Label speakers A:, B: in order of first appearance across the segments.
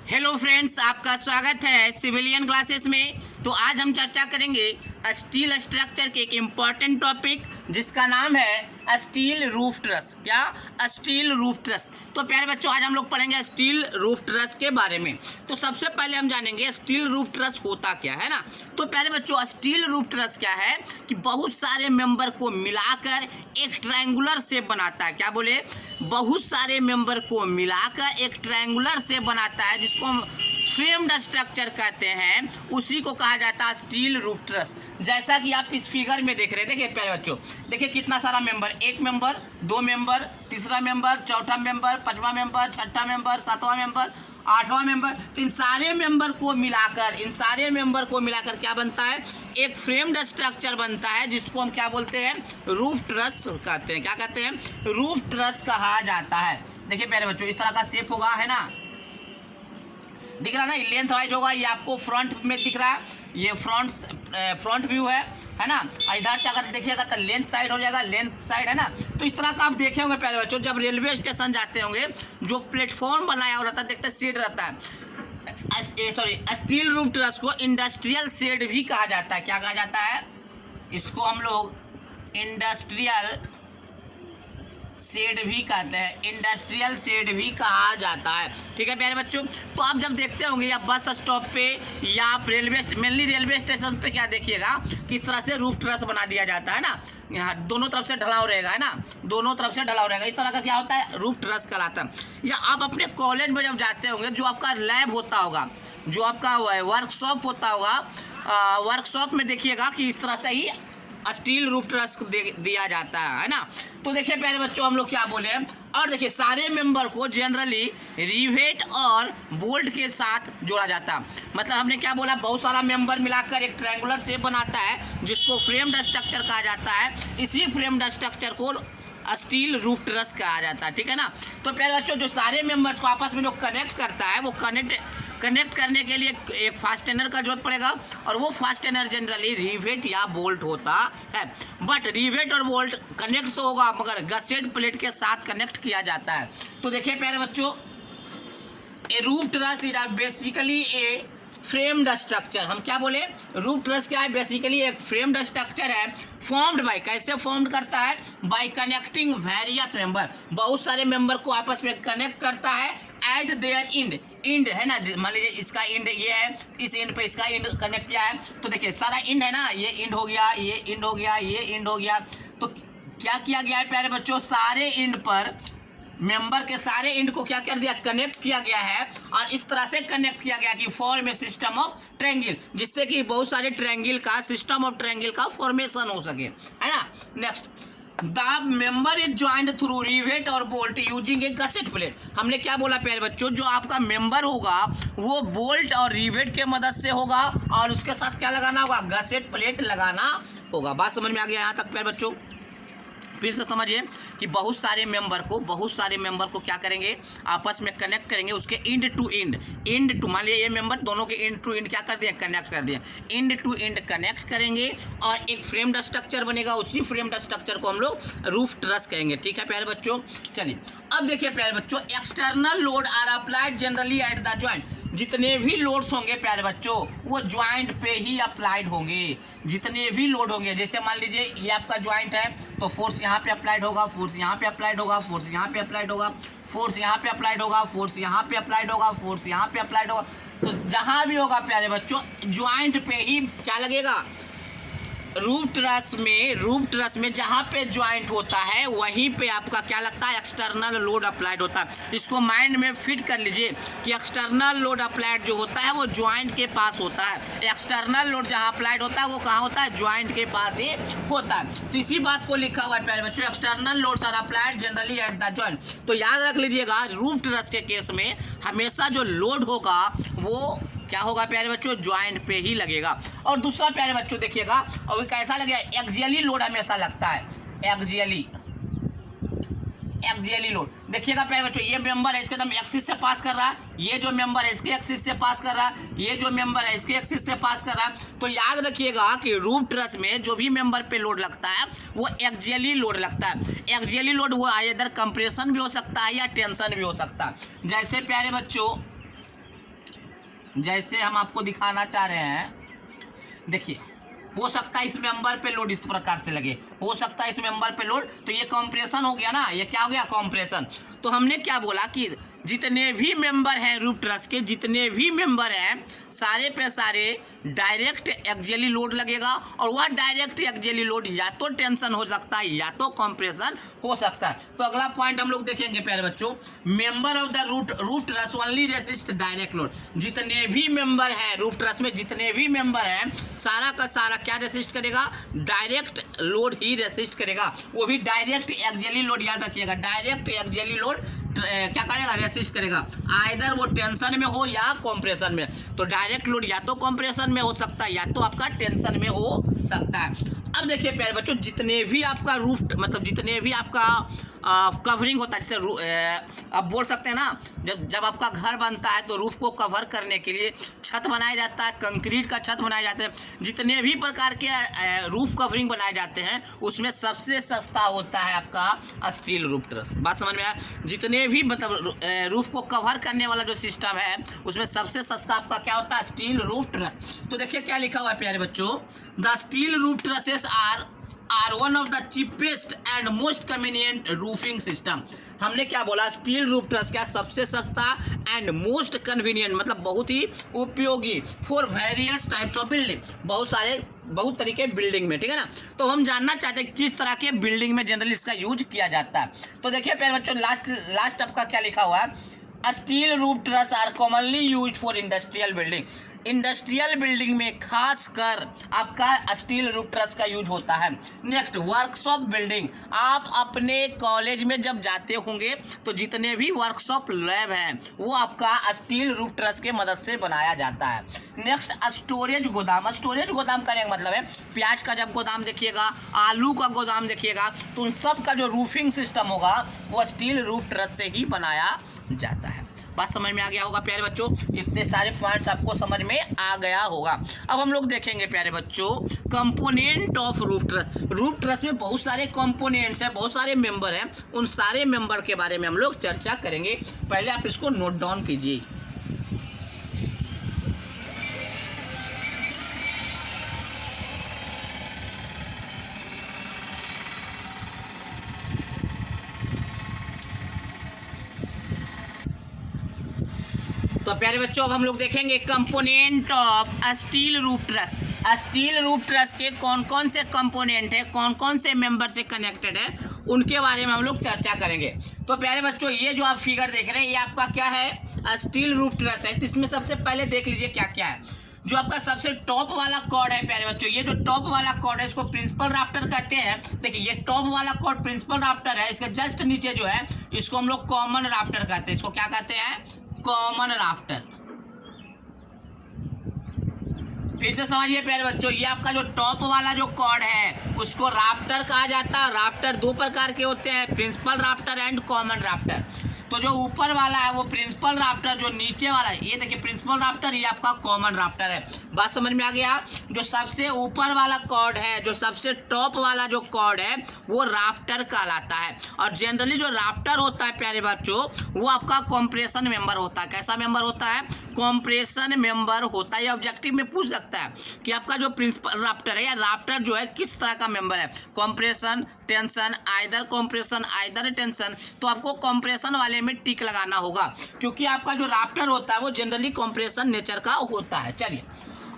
A: Hello friends, आपका स्वागत है सिविलियन क्लासेस में। तो आज हम चर्चा करेंगे स्टील स्ट्रक्चर के एक इम्पॉर्टेंट टॉपिक जिसका नाम है स्टील रूफ ट्रस। क्या? Steel roof truss. तो प्यारे बच्चों, आज हम लोग पढ़ेंगे स्टील रूफ ट्रस के बारे में। तो सबसे पहले हम जानेंगे स्टील रूफ ट्रस होता क्या है ना। तो प्यारे बच्चों, स्टील रूफ ट्रस क्या है कि बहुत सारे मेंबर को मिलाकर एक ट्रायंगुलर शेप बनाता है। क्या बोले? बहुत सारे मेंबर को मिलाकर एक ट्रायंगुलर शेप बनाता है, जिसको हम फ्रेम्ड स्ट्रक्चर कहते हैं। उसी को कहा जाता है स्टील रूफ ट्रस। जैसा कि आप इस फिगर में देख रहे थे। देखिए प्यारे बच्चों, देखिए कितना सारा मेंबर, एक मेंबर, दो मेंबर, तीसरा मेंबर, चौथा मेंबर, पांचवा मेंबर, छठा मेंबर, सातवां मेंबर, आठवां मेंबर। तो इन सारे मेंबर को मिलाकर क्या बनता है? एक फ्रेम्ड स्ट्रक्चर बनता है, जिसको हम क्या बोलते हैं? रूफ ट्रस कहते हैं। क्या कहते हैं? रूफ ट्रस कहा जाता है। देखिए प्यारे बच्चों, इस तरह का शेप होगा, है ना, दिख रहा ना, लेंथ वाइज होगा। ये आपको फ्रंट में दिख रहा है, ये फ्रंट व्यू है ना। इधर से अगर देखिएगा तो लेंथ साइड हो जाएगा, लेंथ साइड है ना। तो इस तरह का आप देखे होंगे प्यारे बच्चों, जब रेलवे स्टेशन जाते होंगे, जो प्लेटफॉर्म बनाया हुआ रहता है, देखते शेड रहता है। स्टील रूफ ट्रस को इंडस्ट्रियल शेड भी कहा जाता है। क्या कहा जाता है? इसको हम लोग इंडस्ट्रियल शेड भी कहते हैं, इंडस्ट्रियल शेड भी कहा जाता है। ठीक है प्यारे बच्चों, तो आप जब देखते होंगे या बस स्टॉप पे या आप मेनली रेलवे स्टेशन पे क्या देखिएगा, किस तरह से रूफ ट्रस बना दिया जाता है ना। यहाँ दोनों तरफ से ढलाव रहेगा, है ना, दोनों तरफ से ढलाव रहेगा। इस तरह का क्या होता है? रूफ ट्रस कहलाता है। या आप अपने कॉलेज में जब जाते होंगे, जो आपका लैब होता होगा, जो आपका वर्कशॉप होता होगा, वर्कशॉप में देखिएगा कि इस तरह से ही स्टील रूफ ट्रस दिया जाता है ना। तो देखिए प्यारे बच्चों, हम लोग क्या बोले, और देखिए सारे मेंबर को जनरली रिवेट और बोल्ट के साथ जोड़ा जाता है। मतलब हमने क्या बोला, बहुत सारा मेंबर मिलाकर एक ट्रायंगुलर शेप बनाता है, जिसको फ्रेम्ड स्ट्रक्चर कहा जाता है। इसी फ्रेम्ड स्ट्रक्चर को स्टील रूफ ट्रस कहा जाता है। ठीक है ना। तो प्यारे बच्चों, जो सारे मेंबर्स को आपस में जो कनेक्ट करता है, वो कनेक्ट करने के लिए एक फास्टेनर का जरूरत पड़ेगा, और वो फास्टेनर जनरली रिवेट या बोल्ट होता है। बट रिवेट और बोल्ट कनेक्ट तो होगा, मगर गसेट प्लेट के साथ कनेक्ट किया जाता है। तो देखिए प्यारे बच्चों, a roof truss is basically a framed structure. हम क्या बोले? रूफ ट्रस क्या है? बेसिकली एक फ्रेम्ड स्ट्रक्चर है, फॉर्म्ड बाय, कैसे फॉर्म्ड करता है? बाय कनेक्टिंग वेरियस मेंबर, बहुत सारे मेंबर को आपस में कनेक्ट करता है एट देयर इंड है ना। मान लीजिए इसका इंड ये है, इस इंड पे इसका इंड कनेक्ट किया है। तो देखिए सारा इंड है ना, ये इंड हो गया, ये इंड हो गया, ये इंड हो गया। तो क्या किया गया है प्यारे बच्चों? सारे इंड पर मेंबर के सारे इंड को क्या कर दिया? कनेक्ट किया गया है, और इस तरह से कनेक्ट किया गया कि form a system of triangle, जिससे कि बहुत सारे ट्रायंगल का सिस्टम ऑफ ट्रायंगल का फॉर्मेशन हो सके, है ना। Next, the member is joint through rivet और bolt using a gusset plate. हमने क्या बोला प्यारे बच्चों? जो आपका मेंबर होगा वो बोल्ट और रिवेट के मदद से होगा, और उसके साथ क्या लगाना होगा? गसेट प्लेट लगाना होगा। बात समझ में आ गया यहाँ तक प्यारे बच्चों? फिर से समझिए कि बहुत सारे मेंबर को क्या करेंगे? आपस में कनेक्ट करेंगे, उसके इंड टू मान लीजिए ये मेंबर दोनों के इंड टू इंड क्या कर दिए? कनेक्ट कर दिए। इंड टू इंड कनेक्ट करेंगे और एक फ्रेम्ड स्ट्रक्चर बनेगा। उसी फ्रेम्ड स्ट्रक्चर को हम लोग रूफ ट्रस कहेंगे। ठीक है प्यारे बच्चों, चलिए अब देखिए प्यारे बच्चों, external load are applied generally at the joint. जितने भी लोड्स होंगे प्यारे बच्चों, वो ज्वाइंट पे ही अप्लाइड होंगे। जितने भी लोड होंगे, जैसे मान लीजिए ये आपका ज्वाइंट है, तो फोर्स यहाँ पे अप्लाइड होगा, फोर्स यहाँ पे अप्लाइड होगा, फोर्स यहाँ पे अप्लाइड होगा, फोर्स यहाँ पे अप्लाइड होगा, फोर्स यहाँ पे अप्लाइड होगा, फोर्स यहाँ पे अप्लाइड होगा। तो जहाँ भी होगा प्यारे बच्चों, ज्वाइंट पे ही क्या लगेगा? रूफ ट्रस में जहाँ पे ज्वाइंट होता है, वहीं पे आपका क्या लगता है? एक्सटर्नल लोड अप्लाइड होता है। इसको माइंड में फिट कर लीजिए कि एक्सटर्नल लोड अप्लाइड जो होता है वो ज्वाइंट के पास होता है। एक्सटर्नल लोड जहाँ अप्लाइड होता है वो कहाँ होता है? ज्वाइंट के पास ही होता है। तो इसी बात को लिखा हुआ है प्यारे बच्चों, external loads are applied generally at the joint. तो याद रख लीजिएगा, रूफ ट्रस के केस में हमेशा जो लोड होगा वो क्या होगा प्यारे बच्चों? ज्वाइंट पे ही लगेगा। और दूसरा प्यारे बच्चों देखिएगा, और वो कैसा लगेगा? एक्सियली लोड हमेशा लगता है, एक्सियली लोड। देखिएगा प्यारे बच्चों, ये मेंबर है, इसके एकदम एक्सिस से पास कर रहा है, ये जो मेंबर है इसके एक्सिस से पास कर रहा है, ये जो मेंबर है इसके एक्सिस से पास कर रहा है। तो याद रखिएगा कि रूफ ट्रस में जो भी मेंबर पे लोड लगता है वो एक्सियली लोड लगता है। एक्सियली लोड वो इधर कंप्रेशन भी हो सकता है या टेंशन भी हो सकता है। जैसे प्यारे बच्चों जैसे हम आपको दिखाना चाह रहे हैं, देखिए हो सकता है इस मेंबर पे लोड इस प्रकार से लगे, हो सकता है इस मेंबर पे लोड, तो ये कंप्रेशन हो गया ना, ये क्या हो गया कंप्रेशन। तो हमने क्या बोला कि जितने भी मेंबर हैं रूफ ट्रस के, जितने भी मेंबर हैं सारे पे सारे डायरेक्ट एक्सियली लोड लगेगा, और वह डायरेक्ट एक्सियली लोड या तो टेंशन हो सकता है या तो कंप्रेशन हो सकता है। तो अगला पॉइंट हम लोग देखेंगे प्यारे बच्चों, member of the roof truss only resist direct load. जितने भी मेंबर हैं रूफ ट्रस में, जितने भी मेंबर हैं सारा का सारा क्या रेसिस्ट करेगा, डायरेक्ट लोड ही रेसिस्ट करेगा, वो भी डायरेक्ट एक्सियली लोड, याद रखिएगा डायरेक्ट एक्सियली लोड क्या करेगा, रेसिस्ट करेगा, आइदर वो टेंशन में हो या कंप्रेशन में। तो डायरेक्ट लोड या तो कंप्रेशन में हो सकता है या तो आपका टेंशन में हो सकता है। अब देखिए प्यारे बच्चों, जितने भी आपका रूफ मतलब जितने भी आपका कवरिंग होता है, जैसे आप बोल सकते हैं ना, जब आपका घर बनता है तो रूफ को कवर करने के लिए छत बनाया जाता है, कंक्रीट का छत बनाया जाता है, जितने भी प्रकार के रूफ कवरिंग बनाए जाते हैं उसमें सबसे सस्ता होता है आपका स्टील रूफ ट्रस। बात समझ में आया? जितने भी मतलब रूफ को कवर करने वाला जो सिस्टम है उसमें सबसे सस्ता आपका क्या होता है, स्टील रूफ ट्रस। तो देखिए क्या लिखा हुआ है प्यारे बच्चों, the steel roof trusses are one of the cheapest and most convenient roofing system. हमने क्या बोला, स्टील रूफ ट्रस क्या सबसे सस्ता एंड मोस्ट कन्वीनियंट, मतलब बहुत ही उपयोगी for various types of building, बहुत तरीके बिल्डिंग में, ठीक है ना। तो हम जानना चाहते हैं किस तरह के बिल्डिंग में जनरली इसका यूज किया जाता है। तो देखिए प्यारे बच्चों, लास्ट आपका क्या लिखा हुआ है, steel roof truss are commonly use for industrial building. Industrial building में खासकर आपका स्टील रूफ ट्रस का यूज होता है। नेक्स्ट, वर्कशॉप बिल्डिंग, आप अपने कॉलेज में जब जाते होंगे तो जितने भी वर्कशॉप लैब हैं वो आपका स्टील रूफ ट्रस के मदद से बनाया जाता है। नेक्स्ट, स्टोरेज गोदाम। स्टोरेज गोदाम करने का मतलब है प्याज का जब गोदाम देखिएगा, आलू का गोदाम देखिएगा, तो उन सब का जो रूफिंग सिस्टम होगा वो स्टील रूफ ट्रस से ही बनाया जाता है। बात समझ में आ गया होगा प्यारे बच्चों, इतने सारे पॉइंट्स आपको समझ में आ गया होगा। अब हम लोग देखेंगे प्यारे बच्चों component of roof truss. Roof truss में बहुत सारे कंपोनेंट्स हैं, बहुत सारे मेंबर हैं, उन सारे मेंबर के बारे में हम लोग चर्चा करेंगे। पहले आप इसको नोट डाउन कीजिए। तो प्यारे बच्चों अब हम लोग देखेंगे component of steel roof truss. Steel roof truss के कौन कौन से कंपोनेंट है, कौन कौन से मेंबर से कनेक्टेड है, उनके बारे में हम लोग चर्चा करेंगे। तो प्यारे बच्चों ये जो आप फिगर देख रहे हैं ये आपका क्या है, स्टील रूफ ट्रस है। तो इसमें सबसे पहले देख लीजिए क्या क्या है। जो आपका सबसे टॉप वाला कॉर्ड है प्यारे बच्चों, ये जो टॉप वाला कॉर्ड है इसको प्रिंसिपल राफ्टर कहते हैं। देखिए ये टॉप वाला कॉर्ड प्रिंसिपल राफ्टर है, इसके जस्ट नीचे जो है इसको हम लोग कॉमन राफ्टर कहते हैं। इसको क्या कहते हैं, कॉमन राफ्टर। फिर से समझिए प्यारे बच्चों, ये आपका जो टॉप वाला जो कॉर्ड है उसको राफ्टर कहा जाता है। राफ्टर दो प्रकार के होते हैं, principal rafter and common rafter. तो जो ऊपर वाला है वो प्रिंसिपल राफ्टर, जो नीचे वाला है ये देखिए प्रिंसिपल राफ्टर, ये आपका कॉमन राफ्टर है। बात समझ में आ गया। जो सबसे ऊपर वाला कॉर्ड है, जो सबसे टॉप वाला जो कॉर्ड है वो राफ्टर कहलाता है। और जनरली जो राफ्टर होता है प्यारे बच्चों वो आपका कॉम्प्रेशन मेंबर होता है। कैसा मेंबर होता है, कॉम्प्रेशन मेंबर होता है। ये ऑब्जेक्टिव में पूछ सकता है कि आपका जो प्रिंसिपल राफ्टर है या राफ्टर जो है किस तरह का मेंबर है, compression, tension, either compression either tension. तो आपको कॉम्प्रेशन वाले में टिक लगाना होगा क्योंकि आपका जो राफ्टर होता है वो जनरली कॉम्प्रेशन नेचर का होता है। चलिए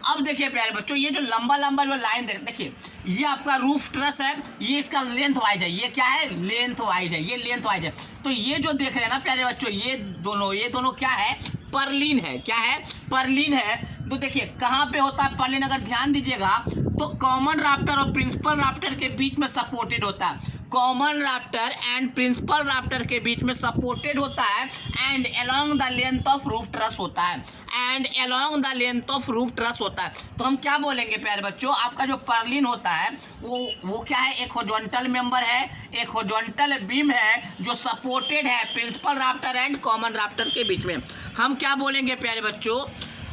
A: अब देखिए प्यारे बच्चों, ये जो लंबा लंबा जो लाइन देखिए ये आपका रूफ ट्रस है, ये इसका लेंथ वाइज है। ये क्या है, लेंथ वाइज है, ये लेंथ वाइज है। तो ये जो देख रहे हैं ना प्यारे बच्चों, ये दोनों क्या है, पर्लिन है। क्या है, पर्लिन है। तो देखिए कहाँ पे होता है पर्लिन, अगर ध्यान दीजिएगा तो कॉमन राफ्टर और प्रिंसिपल राफ्टर के बीच में सपोर्टेड होता है। Common rafter and principal rafter के बीच में सपोर्टेड होता है and along the length of roof truss होता है, and along the length of roof truss होता है। तो हम क्या बोलेंगे प्यारे बच्चों, आपका जो पर्लिन होता है वो क्या है, एक हॉरिजॉन्टल मेंबर है, एक हॉरिजॉन्टल बीम है जो सपोर्टेड है principal rafter and common rafter के बीच में। हम क्या बोलेंगे प्यारे बच्चों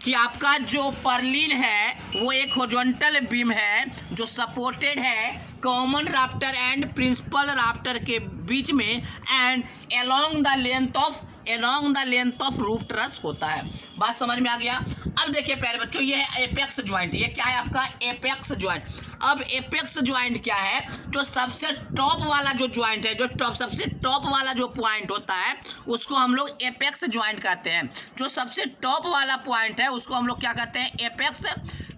A: कि आपका जो पर्लिन है वो एक हॉरिजॉन्टल बीम है जो सपोर्टेड है common rafter and principal rafter के बीच में and along the length of along the length of roof truss होता है। बात समझ में आ गया। अब देखिए प्यारे बच्चों, ये है एपेक्स ज्वाइंट। ये क्या है आपका एपेक्स ज्वाइंट। अब एपेक्स ज्वाइंट क्या है, जो सबसे टॉप वाला जो ज्वाइंट है, जो सबसे टॉप वाला जो पॉइंट होता है उसको हम लोग एपेक्स ज्वाइंट कहते हैं। जो सबसे टॉप वाला पॉइंट है उसको हम लोग क्या कहते हैं, एपेक्स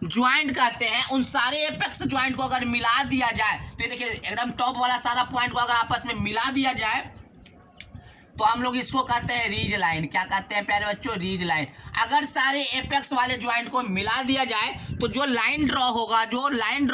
A: ज्वाइंट कहते हैं। उन सारे एपेक्स ज्वाइंट को अगर मिला दिया जाए तो ये देखिए एकदम टॉप वाला सारा पॉइंट को अगर आपस में मिला दिया जाए तो हम लोग इसको कहते हैं रीज लाइन। क्या कहते हैं प्यारे बच्चों, रीज लाइन। अगर सारे एपेक्स वाले ज्वाइंट को मिला दिया जाए तो जो लाइन ड्रॉ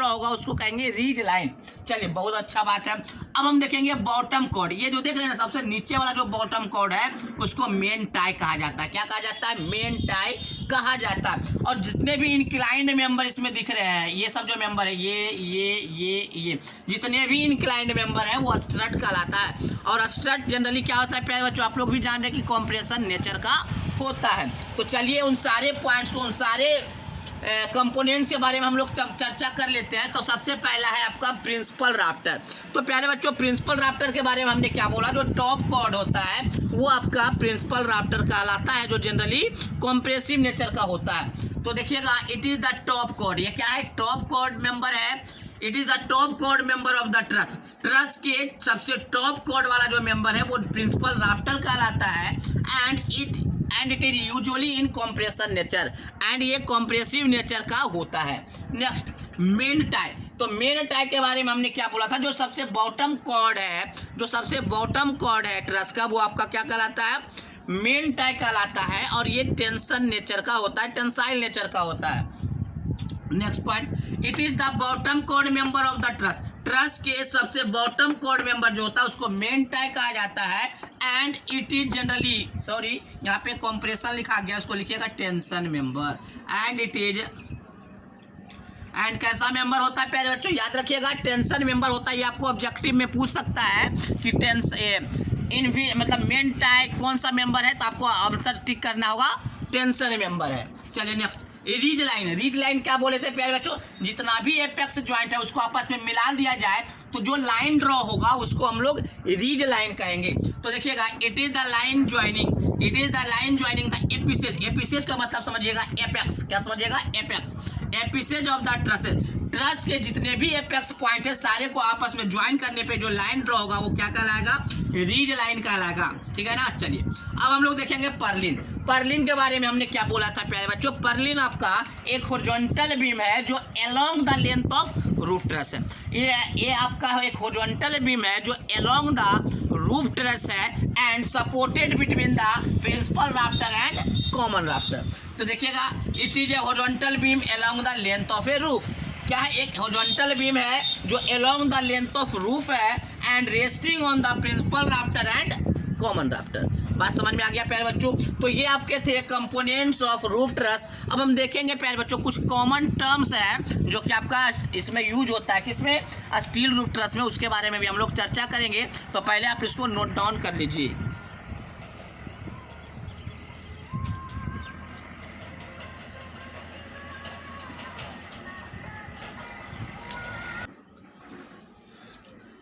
A: होगा उसको कहेंगे रीज लाइन। चलिए, बहुत अच्छा बात है। अब हम देखेंगे बॉटम कॉर्ड। ये जो देख रहे हैं ना, सबसे नीचे वाला जो बॉटम कॉर्ड है उसको मेन टाई कहा जाता है। क्या कहा जाता है, मेन टाई कहा जाता है। और जितने भी इंक्लाइंड मेंबर इसमें दिख रहे हैं, ये सब जो मेंबर है, ये जितने भी इंक्लाइंड मेंबर है वो स्ट्रट कहलाता है। और स्ट्रट जनरली क्या होता है प्यारे बच्चों, आप लोग भी जान रहे हैं कि कॉम्प्रेशन नेचर का होता है। तो चलिए उन सारे पॉइंट्स को, उन सारे कंपोनेंट्स के बारे में हम लोग चर्चा कर लेते हैं। तो सबसे पहला है आपका प्रिंसिपल राफ्टर। तो प्यारे बच्चों, प्रिंसिपल राफ्टर के बारे में हमने क्या बोला, जो टॉप कॉर्ड होता है वो आपका प्रिंसिपल राफ्टर कहलाता है, जो जनरली कॉम्प्रेसिव नेचर का होता है। तो देखिएगा, it is the top chord. ये क्या है, टॉप कॉर्ड मेंबर है। It is the top chord member of the truss. Truss के सबसे टॉप कॉर्ड वाला जो मेंबर है वो प्रिंसिपल राफ्टर कहलाता है। And it is usually in compression nature. And ये कॉम्प्रेसिव नेचर का होता है। Next, main tie. तो मेन टाई के बारे में हमने क्या बोला था, जो सबसे बॉटम कॉर्ड है ट्रस का, वो आपका क्या कहलाता है, मेन टाई कहलाता है। और ये टेंशन नेचर का होता है, टेंसाइल नेचर का होता है। Next point, it is the bottom chord member of the truss. Truss के सबसे बॉटम कॉर्ड मेंबर जो होता है उसको मेन टाई कहा जाता है। And it is generally, sorry यहाँ पे कॉम्प्रेशन लिखा गया, उसको लिखिएगा टेंशन मेंबर। एंड कैसा मेंबर होता है प्यारे बच्चों, याद रखिएगा टेंशन मेंबर होता है। ये आपको ऑब्जेक्टिव में पूछ सकता है कि मतलब मेन टाई कौन सा मेंबर है, तो आपको आंसर टिक करना होगा, टेंशन मेंबर है। चलिए नेक्स्ट, रीज लाइन। रीज लाइन क्या बोले थे प्यारे बच्चों, जितना भी एपेक्स ज्वाइंट है उसको आपस में मिला दिया जाए तो जो लाइन ड्रॉ होगा उसको हम लोग रीज लाइन कहेंगे। तो देखिएगा, it is the line joining the apices. Apices का मतलब समझिएगा एपेक्स। क्या समझिएगा, apex, apices of the trusses. Truss के जितने भी एपेक्स पॉइंट है सारे को आपस में ज्वाइन करने पे जो लाइन ड्रॉ होगा वो क्या कहलाएगा, रीज लाइन कहलाएगा। ठीक है ना। चलिए अब हम लोग देखेंगे पर्लिन। पर्लिन के बारे में हमने क्या बोला था प्यारे बच्चों, पर्लिन आपका एक हॉरिजॉन्टल बीम है जो along the length of roof truss है। ये आपका एक हॉरिजॉन्टल बीम है जो अलोंग द रूफ ट्रस है and supported between the principal rafter and common rafter. तो देखिएगा, it is a horizontal beam along the length of a roof. क्या है, एक हॉरिजॉन्टल बीम है जो along the length of roof है and resting on the principal rafter and common rafter. बात समझ में आ गया प्यारे बच्चों। तो ये आपके थे कंपोनेंट्स ऑफ रूफ ट्रस। अब हम देखेंगे प्यारे बच्चों कुछ कॉमन टर्म्स है जो कि आपका इसमें यूज होता है, किसमें, स्टील रूफ ट्रस में। उसके बारे में भी हम लोग चर्चा करेंगे। तो पहले आप इसको नोट डाउन कर लीजिए।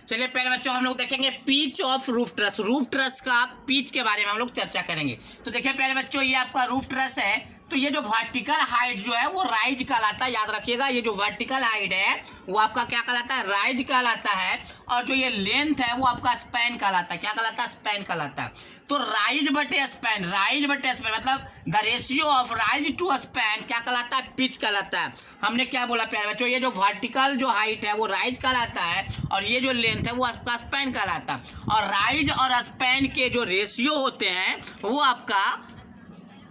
A: चलिए प्यारे बच्चों, हम लोग देखेंगे pitch of roof truss. Roof truss का पिच के बारे में हम लोग चर्चा करेंगे। तो देखिए प्यारे बच्चों, ये आपका रूफ ट्रस है। तो ये जो वर्टिकल हाइट जो है वो राइज कहलाता है। याद रखिएगा, ये जो वर्टिकल हाइट है वो आपका क्या कहलाता है, राइज कहलाता है। और जो ये लेंथ है वो आपका स्पैन कहलाता है। क्या कहलाता है, स्पैन कहलाता है। तो राइज बटे स्पैन मतलब the ratio of rise to span क्या कहलाता है, पिच कहलाता है। हमने क्या बोला प्यारे बच्चों, ये जो वर्टिकल जो हाइट है वो राइज कहलाता है और ये जो लेंथ है वो आपका स्पैन कहलाता है। और राइज और स्पैन के जो रेशियो होते हैं वो आपका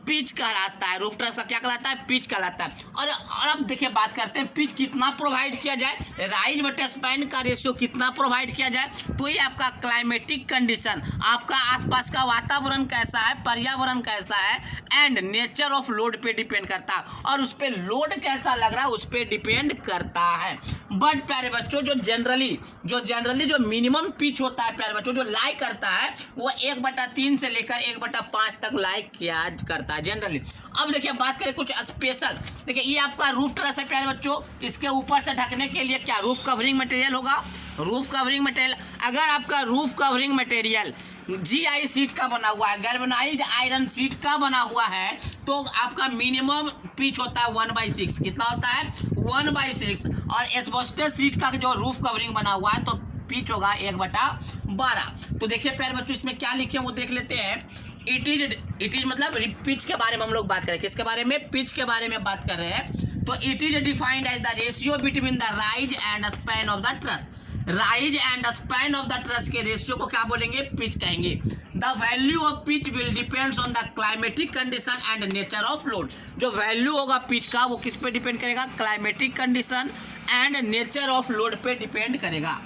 A: पिच कहलाता है। रूफ ट्रस का क्या कहलाता है, पिच कहलाता है। और अब देखिए बात करते हैं पिच कितना प्रोवाइड किया जाए, राइज बटे स्पैन का रेशियो कितना प्रोवाइड किया जाए। तो ये आपका क्लाइमेटिक कंडीशन, आपका आसपास का वातावरण कैसा है, पर्यावरण कैसा है, एंड नेचर ऑफ लोड पे डिपेंड करता है। और उस पर लोड कैसा लग रहा है उस पर डिपेंड करता है। बट प्यारे बच्चों, जो जनरली जो मिनिमम पिच होता है प्यारे बच्चों, जो लाई करता है वो 1/3 से लेकर 1/5 तक लाई किया करता है जनरली। अब देखिए बात करें कुछ स्पेशल। देखिए ये आपका रूफ ट्रस है प्यारे बच्चों। इसके ऊपर से ढकने के लिए क्या रूफ कवरिंग मटेरियल होगा, रूफ कवरिंग मटेरियल। अगर आपका roof covering material GI sheet का बना हुआ है, गैल्वेनाइज्ड आयरन शीट का बना हुआ है, तो आपका मिनिमम पिच होता है 1/6। कितना होता है? 1/6। और एस्बेस्टस शीट का जो रूफ कवरिंग बना हुआ है तो पिच होगा 1/12। तो देखिए प्यारे बच्चों, इसमें क्या लिखे हैं वो देख लेते हैं। इट इज मतलब पिच के बारे में हम लोग बात करें। किसके बारे में? पिच के बारे में बात कर रहे हैं। तो it is defined as the ratio between the rise and span of the truss. Rise and span of the truss के रेशियो को क्या बोलेंगे? पिच कहेंगे। The value of pitch will depends on the climatic condition and nature of load. जो value होगा pitch का वो किस पे डिपेंड करेगा? Climatic condition and nature of load पे डिपेंड करेगा।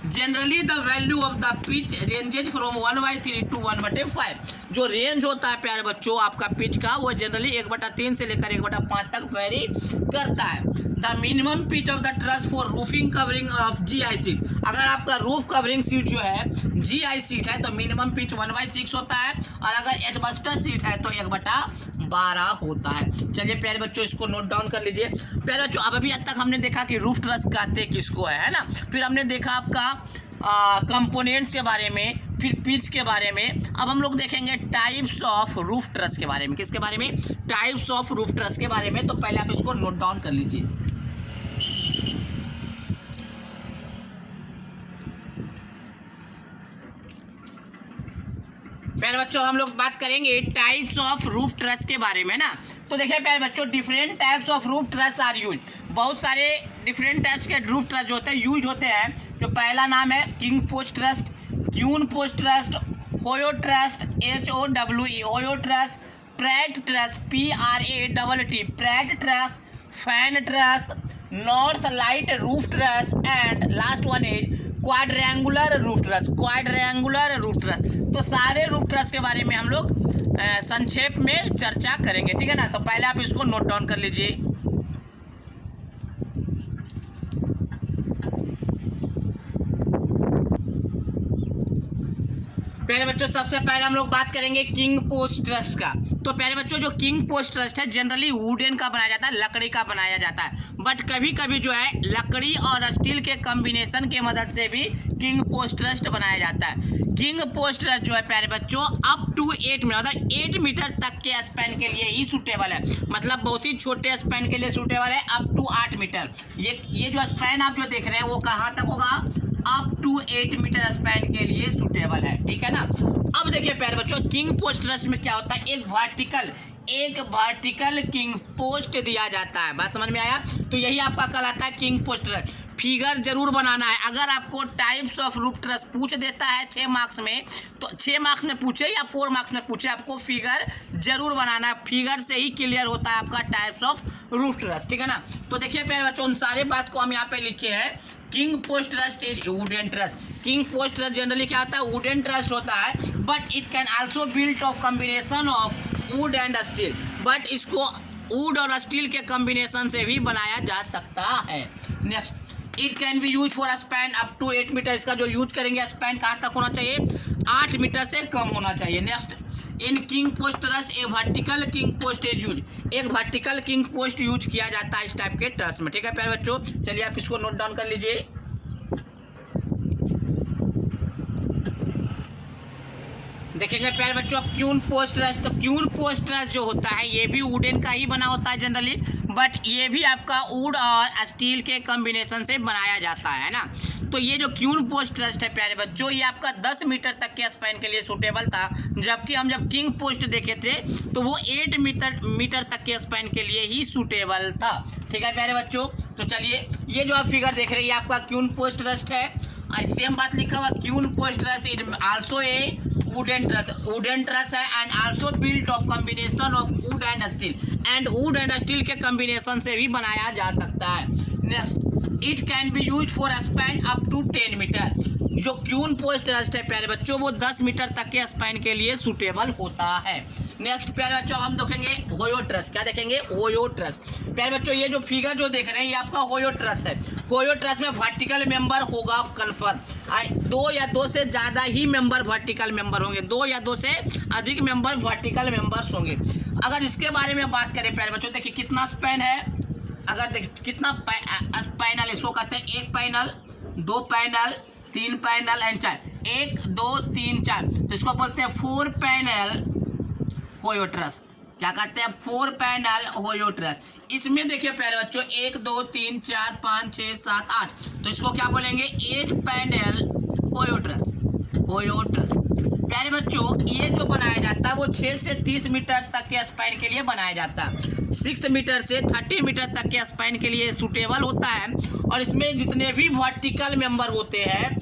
A: Generally the value of the pitch ranges from 1/3 to 1/5। जो रेंज होता है प्यारे बच्चों आपका पिच का, वो जनरली 1/3 से लेकर 1/5 तक वेरी करता है। The minimum pitch of the truss for roofing covering of GI sheet. अगर आपका रूफ कवरिंग शीट जो है GI शीट है तो मिनिमम पिच 1/6 होता है, और अगर एस्बेस्टस शीट है तो 1/12 होता है। चलिए प्यारे बच्चों, इसको नोट डाउन कर लीजिए। प्यारे बच्चों, अब अभी तक हमने देखा कि रूफ ट्रस कहते किसको है ना। फिर हमने देखा आपका कंपोनेंट्स के बारे में, फिर पिच के बारे में। अब हम लोग देखेंगे टाइप्स ऑफ रूफ ट्रस के बारे में। किसके बारे में? टाइप्स ऑफ रूफ ट्रस के बारे में। तो पहले आप इसको नोट डाउन कर लीजिए। प्यारे बच्चों, हम लोग बात करेंगे टाइप्स ऑफ रूफ ट्रस के बारे में ना। तो देखिए प्यारे बच्चों, different types of roof truss are use. बहुत सारे डिफरेंट टाइप्स के रूफ ट्रस जो होते हैं यूज होते हैं। जो पहला नाम है king post truss, queen post truss, Howe truss, HOWE Howe truss, Pratt truss PRATT Pratt truss, fan truss, north light roof truss, and last one is quadrangular roof truss. Quadrangular roof truss. तो सारे roof truss के बारे में हम लोग संक्षेप में चर्चा करेंगे, ठीक है ना। तो पहले आप इसको नोट डाउन कर लीजिए। प्यारे बच्चों, सबसे पहले हम लोग बात करेंगे किंग पोस्ट ट्रस्ट का। तो प्यारे बच्चों, जो किंग पोस्ट ट्रस्ट है जनरली वुडन का बनाया जाता है, लकड़ी का बनाया जाता है। बट कभी कभी जो है लकड़ी और स्टील के कॉम्बिनेशन के मदद से भी किंग पोस्ट ट्रस्ट बनाया जाता है। किंग पोस्ट ट्रस्ट जो है प्यारे बच्चों अप टू 8 मीटर, मतलब 8 मीटर तक के स्पैन के लिए ही सूटेबल है। मतलब बहुत ही छोटे स्पैन के लिए सूटेबल है, अप टू 8 मीटर। ये जो स्पैन आप जो देख रहे हैं वो कहाँ तक होगा? अप टू 8 मीटर स्पैन के लिए सूटेबल है, ठीक है ना। अब देखिए प्यारे बच्चों, किंग पोस्ट ट्रस में क्या होता है? एक वर्टिकल किंग पोस्ट दिया जाता है। बात समझ में आया? तो यही आपका कहलाता है किंग पोस्ट ट्रस। फिगर जरूर बनाना है। अगर आपको टाइप्स ऑफ रूफ ट्रस पूछ देता है 6 मार्क्स में, तो 6 मार्क्स में पूछे या 4 मार्क्स में पूछे, आपको फिगर जरूर बनाना है। फिगर से ही क्लियर होता है आपका टाइप्स ऑफ रूफ ट्रस, ठीक है ना। तो देखिए प्यारे बच्चों, उन सारे बात को हम यहाँ पे लिखे हैं। King post truss is wooden truss. King post truss generally क्या होता है? वुडन ट्रस्ट होता है, but it can also built of combination of wood and steel. But इसको वुड और स्टील के कॉम्बिनेशन से भी बनाया जा सकता है। Next, it can be use for span up to 8 metre. इसका जो यूज करेंगे स्पैन कहाँ तक होना चाहिए? 8 मीटर से कम होना चाहिए। Next, in king post truss A vertical king post is use. एक वर्टिकल किंग पोस्ट यूज किया जाता है इस टाइप के ट्रस में, ठीक है प्यारे बच्चों। चलिए आप इसको नोट डाउन कर लीजिए। देखेंगे प्यारे बच्चों अब क्यून पोस्ट ट्रस। तो क्यून पोस्ट ट्रस जो होता है ये भी वुडन का ही बना होता है जनरली, बट ये भी आपका वुड और स्टील के कॉम्बिनेशन से बनाया जाता है ना। तो ये जो क्यून पोस्ट ट्रस्ट है प्यारे बच्चों, ये आपका 10 मीटर तक के स्पैन के लिए सूटेबल था, जबकि हम जब किंग पोस्ट देखे थे तो वो 8 मीटर तक के स्पैन के लिए ही सूटेबल था, ठीक है प्यारे बच्चों। तो चलिए, ये जो आप फिगर देख रहे हैं ये आपका क्यून पोस्ट ट्रस्ट है, और सेम बात लिखा हुआ queen post truss is also a wooden truss है, and also built of combination of wood and steel, and wood and steel के कॉम्बिनेशन से भी बनाया जा सकता है। Next, it can be use for span up to 10 metre. जो queen post truss है प्यारे बच्चों वो 10 मीटर तक के स्पैन के लिए सूटेबल होता है। नेक्स्ट प्यारे बच्चों हम देखेंगे होयो ट्रस। क्या देखेंगे? होयो ट्रस। प्यारे बच्चों ये जो फिगर जो देख रहे हैं ये आपका होयो ट्रस है। होयो ट्रस में वर्टिकल मेंबर होगा कन्फर्म, 2 या 2 से ज़्यादा ही मेंबर वर्टिकल मेंबर होंगे, 2 या 2 से अधिक मेंबर वर्टिकल मेंबर्स होंगे। अगर इसके बारे में बात करें प्यारे बच्चों, देखिए कितना स्पैन है। अगर देखिए कितना पैनल इसको कहते हैं, 1 पैनल, 2 पैनल, 3 पैनल एंड 4, 1 2 3 4, तो इसको बोलते हैं 4 पैनल होयो ट्रस। क्या कहते हैं? 4 पैनल होयो ट्रस। इसमें देखिए प्यारे बच्चों 1 2 3 4 5 6 7 8, तो इसको क्या बोलेंगे? 8 पैनल होयो ट्रस। होयो ट्रस प्यारे बच्चों ये जो बनाया जाता है वो 6 से 30 मीटर तक के स्पैन के लिए बनाया जाता है। 6 मीटर से 30 मीटर तक के स्पैन के लिए सूटेबल होता है। और इसमें जितने भी वर्टिकल मेंबर होते हैं,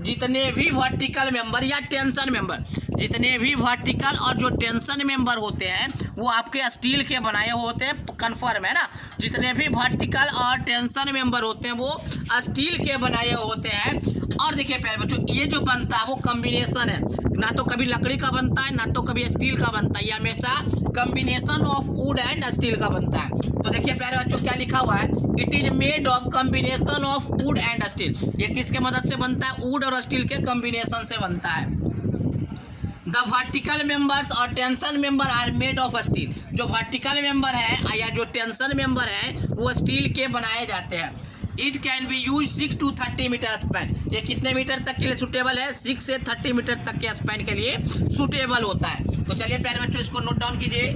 A: जितने भी वर्टिकल मेंबर या टेंशन मेंबर, जितने भी वर्टिकल और जो टेंशन मेंबर होते हैं वो आपके स्टील के बनाए होते हैं। कन्फर्म है ना? जितने भी वर्टिकल और टेंशन मेंबर होते हैं वो स्टील के बनाए होते हैं। और देखिए प्यारे बच्चों ये जो बनता है वो कॉम्बिनेशन है, ना तो कभी लकड़ी का बनता है ना तो कभी स्टील का बनता है, ये हमेशा combination of wood and steel का बनता है। तो देखिए प्यारे बच्चों क्या लिखा हुआ है? It is made of combination of wood and steel. ये किसके मदद से बनता है? वुड और स्टील के कॉम्बिनेशन से बनता है। द वर्टिकल मेंबर्स और tension member are made of steel. जो वर्टिकल मेंबर है या जो टेंशन मेंबर है वो स्टील के बनाए जाते हैं। It can be use 6 to 30 metre span. ये कितने मीटर तक के लिए सूटेबल है? 6 से 30 मीटर तक के स्पैन के लिए सूटेबल होता है। तो चलिए प्यारे बच्चों इसको नोट डाउन कीजिए।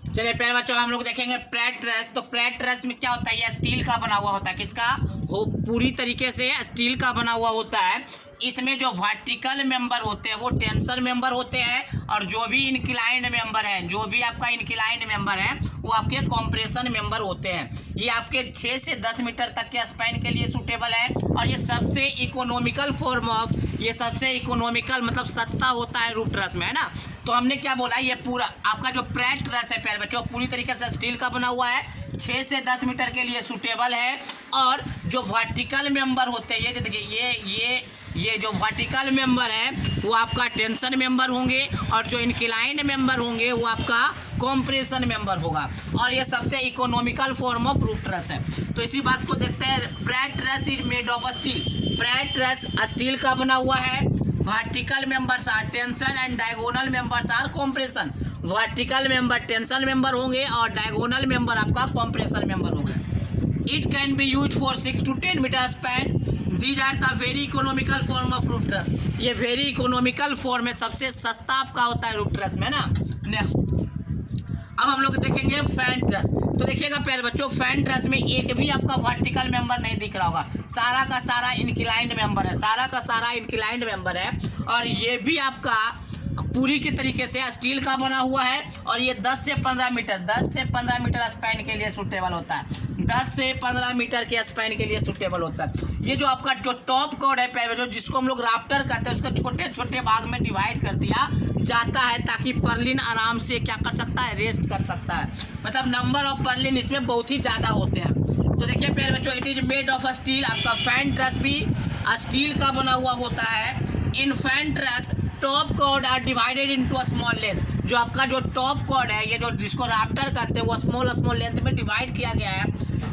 A: चलिए प्यारे बच्चों हम लोग देखेंगे प्लेट ट्रस। तो प्लेट ट्रस में क्या होता है? ये स्टील का बना हुआ होता है। किसका? वो पूरी तरीके से स्टील का बना हुआ होता है। इसमें जो वर्टिकल मेंबर होते हैं वो टेंशन मेंबर होते हैं और जो भी इंक्लाइंड मेंबर है, जो भी आपका इंक्लाइंड मेंबर है वो आपके कंप्रेशन मेंबर होते हैं। ये आपके 6 से 10 मीटर तक के स्पैन के लिए सूटेबल है। और ये सबसे इकोनॉमिकल फॉर्म ऑफ, ये सबसे इकोनॉमिकल मतलब सस्ता होता है रूफ ट्रस में, है ना? तो हमने क्या बोला? ये पूरा आपका जो प्लेट ट्रस है प्यारे बच्चों पूरी तरीके से स्टील का बना हुआ है, 6 से 10 मीटर के लिए सूटेबल है। और जो वर्टिकल मेंबर होते हैं ये देखिए ये जो वर्टिकल मेंबर है वो आपका टेंशन मेंबर होंगे और जो इंक्लाइंड मेंबर होंगे वो आपका कंप्रेशन मेंबर होगा। और ये सबसे economical form of roof truss है। तो इसी बात को देखते हैं। Plate truss is made of steel. Plate truss steel का बना हुआ है। Vertical members are tension and diagonal members are compression. Vertical member tension member होंगे और डायगोनल मेंबर आपका कंप्रेशन मेंबर होगा। It can be use for 6 to 10 metre span. These are the very economical form of roof truss. ये very economical form है, सबसे सस्ता आपका होता है रूफ ट्रस में ना। नेक्स्ट अब हम लोग देखेंगे फैन ट्रस। तो देखिएगा प्यारे बच्चों फैन ट्रस में एक भी आपका वर्टिकल मेंबर नहीं दिख रहा होगा, सारा का सारा इंक्लाइंड मेंबर है, सारा का सारा इंक्लाइंड मेंबर है। और ये भी आपका पूरी की तरीके से स्टील का बना हुआ है। और ये 10 से 15 मीटर स्पैन के लिए सूटेबल होता है। 10 से 15 मीटर के स्पैन के लिए सूटेबल होता है। ये जो आपका जो टॉप कॉर्ड है प्यारे बच्चों जिसको हम लोग राफ्टर कहते हैं, उसको छोटे छोटे भाग में डिवाइड कर दिया जाता है ताकि पर्लिन आराम से क्या कर सकता है? रेस्ट कर सकता है। मतलब नंबर ऑफ पर्लिन इसमें बहुत ही ज़्यादा होते हैं। तो देखिए प्यारे बच्चों it is made of steel. आपका फैन ट्रस भी स्टील का बना हुआ होता है। In fan truss top chord are divided into a small length. जो आपका जो टॉप कॉर्ड है ये जो जिसको राफ्टर कहते हैं वो स्मॉल लेंथ में डिवाइड किया गया है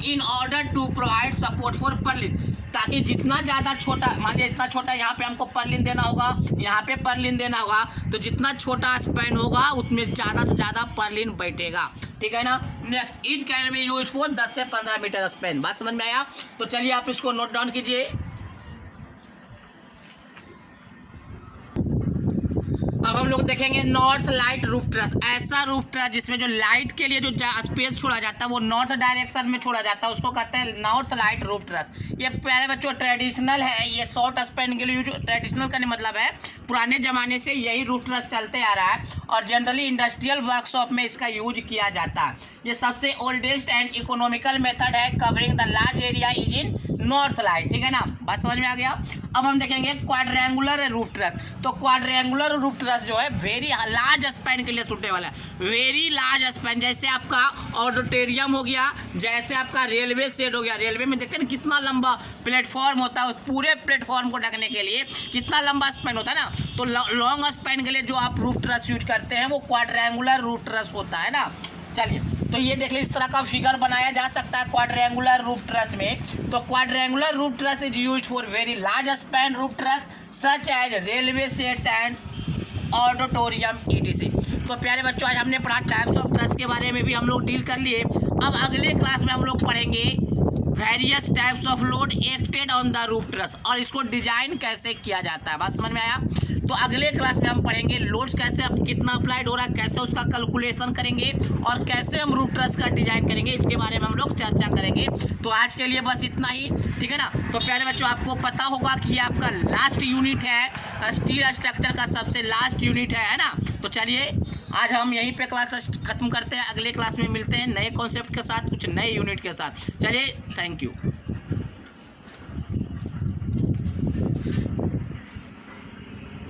A: in order to provide support for purlin. ताकि जितना ज़्यादा छोटा, मान लीजिए इतना छोटा यहाँ पे हमको पर्लिन देना होगा, यहाँ पे पर्लिन देना होगा, तो जितना छोटा स्पैन होगा उतने ज़्यादा से ज़्यादा पर्लिन बैठेगा। ठीक है ना? Next it can be use for 10 से 15 मीटर स्पैन। बात समझ में आया? तो चलिए आप इसको नोट डाउन कीजिए। अब हम लोग देखेंगे नॉर्थ लाइट रूफ ट्रस। ऐसा रूफ ट्रस जिसमें जो लाइट के लिए जो स्पेस छोड़ा जाता है वो नॉर्थ डायरेक्शन में छोड़ा जाता है, उसको कहते हैं नॉर्थ लाइट रूफ ट्रस। ये प्यारे बच्चों ट्रेडिशनल है, ये शॉर्ट स्पैन के लिए यूज। ट्रेडिशनल का मतलब है पुराने ज़माने से यही रूफ ट्रस चलते आ रहा है और जनरली इंडस्ट्रियल वर्कशॉप में इसका यूज किया जाता है। ये सबसे ओल्डेस्ट एंड इकोनॉमिकल मेथड है covering the large area is in north light. ठीक है ना? बात समझ में आ गया? अब हम देखेंगे क्वाड्रेंगुलर रूफ ट्रस। तो क्वाड्रेंगुलर रूफ ट्रस जो है वेरी लार्ज स्पैन के लिए सूटेबल है। वेरी लार्ज स्पैन, जैसे आपका ऑडिटोरियम हो गया, जैसे आपका रेलवे शेड हो गया। रेलवे में देखते हैं ना कितना लंबा प्लेटफॉर्म होता है, पूरे प्लेटफॉर्म को ढकने के लिए कितना लंबा स्पैन होता है ना। तो लॉन्ग स्पैन के लिए जो आप रूफ ट्रस यूज करते हैं वो क्वाड्रेंगुलर रूफ ट्रस होता है ना। चलिए तो ये देख लीजिए इस तरह का फिगर बनाया जा सकता है क्वाड्रेंगुलर रूफ ट्रस में। तो quadrangular roof truss is use for very large span roof truss such as railway sheds and auditorium ETC। तो प्यारे बच्चों आज हमने पढ़ा टाइप्स ऑफ ट्रस्ट के बारे में भी हम लोग डील कर लिए। अब अगले क्लास में हम लोग पढ़ेंगे various types of load acted on the roof truss और इसको डिजाइन कैसे किया जाता है। बात समझ में आया? तो अगले क्लास में हम पढ़ेंगे लोड्स कैसे अब कितना अप्लाइड हो रहा है, कैसे उसका कैलकुलेशन करेंगे और कैसे हम रूफ ट्रस का डिजाइन करेंगे, इसके बारे में हम लोग चर्चा करेंगे। तो आज के लिए बस इतना ही, ठीक है ना। तो प्यारे बच्चों आपको पता होगा कि ये आपका लास्ट यूनिट है, स्टील स्ट्रक्चर का सबसे लास्ट यूनिट है ना। तो चलिए आज हम यहीं पे क्लास खत्म करते हैं, अगले क्लास में मिलते हैं नए कॉन्सेप्ट के साथ, कुछ नए यूनिट के साथ। चलिए, थैंक यू।